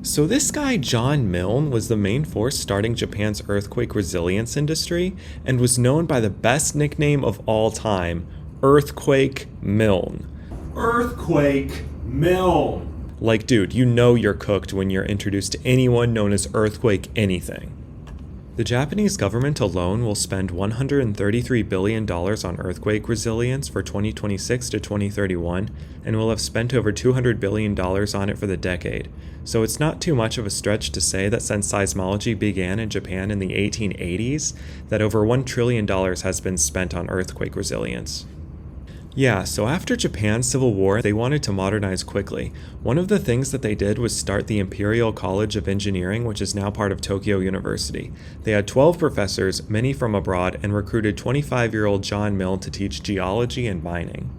So this guy, John Milne, was the main force starting Japan's earthquake resilience industry and was known by the best nickname of all time, Earthquake Milne. Earthquake Milne. Like, dude, you know you're cooked when you're introduced to anyone known as Earthquake anything. The Japanese government alone will spend $133 billion on earthquake resilience for 2026 to 2031, and will have spent over $200 billion on it for the decade. So it's not too much of a stretch to say that since seismology began in Japan in the 1880s, that over $1 trillion has been spent on earthquake resilience. Yeah, so after Japan's Civil War, they wanted to modernize quickly. One of the things that they did was start the Imperial College of Engineering, which is now part of Tokyo University. They had 12 professors, many from abroad, and recruited 25-year-old John Milne to teach geology and mining.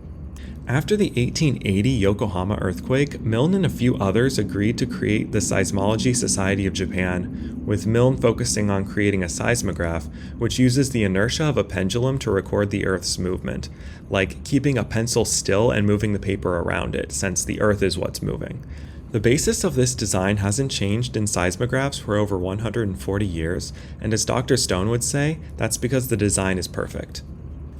After the 1880 Yokohama earthquake, Milne and a few others agreed to create the Seismology Society of Japan, with Milne focusing on creating a seismograph, which uses the inertia of a pendulum to record the Earth's movement, like keeping a pencil still and moving the paper around it, since the Earth is what's moving. The basis of this design hasn't changed in seismographs for over 140 years, and as Dr. Stone would say, that's because the design is perfect.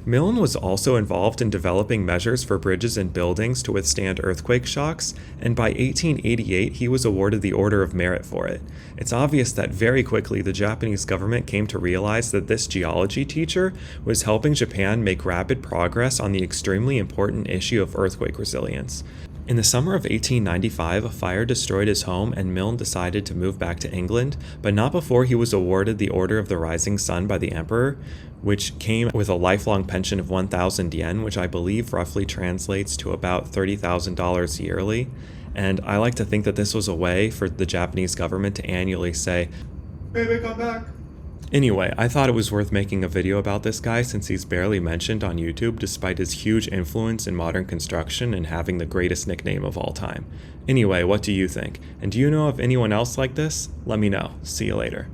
Milne was also involved in developing measures for bridges and buildings to withstand earthquake shocks, and by 1888 he was awarded the Order of Merit for it. It's obvious that very quickly the Japanese government came to realize that this geology teacher was helping Japan make rapid progress on the extremely important issue of earthquake resilience. In the summer of 1895, a fire destroyed his home and Milne decided to move back to England, but not before he was awarded the Order of the Rising Sun by the Emperor, which came with a lifelong pension of 1,000 yen, which I believe roughly translates to about $30,000 yearly. And I like to think that this was a way for the Japanese government to annually say, Baby, come back. Anyway, I thought it was worth making a video about this guy since he's barely mentioned on YouTube despite his huge influence in modern construction and having the greatest nickname of all time. Anyway, what do you think? And do you know of anyone else like this? Let me know. See you later.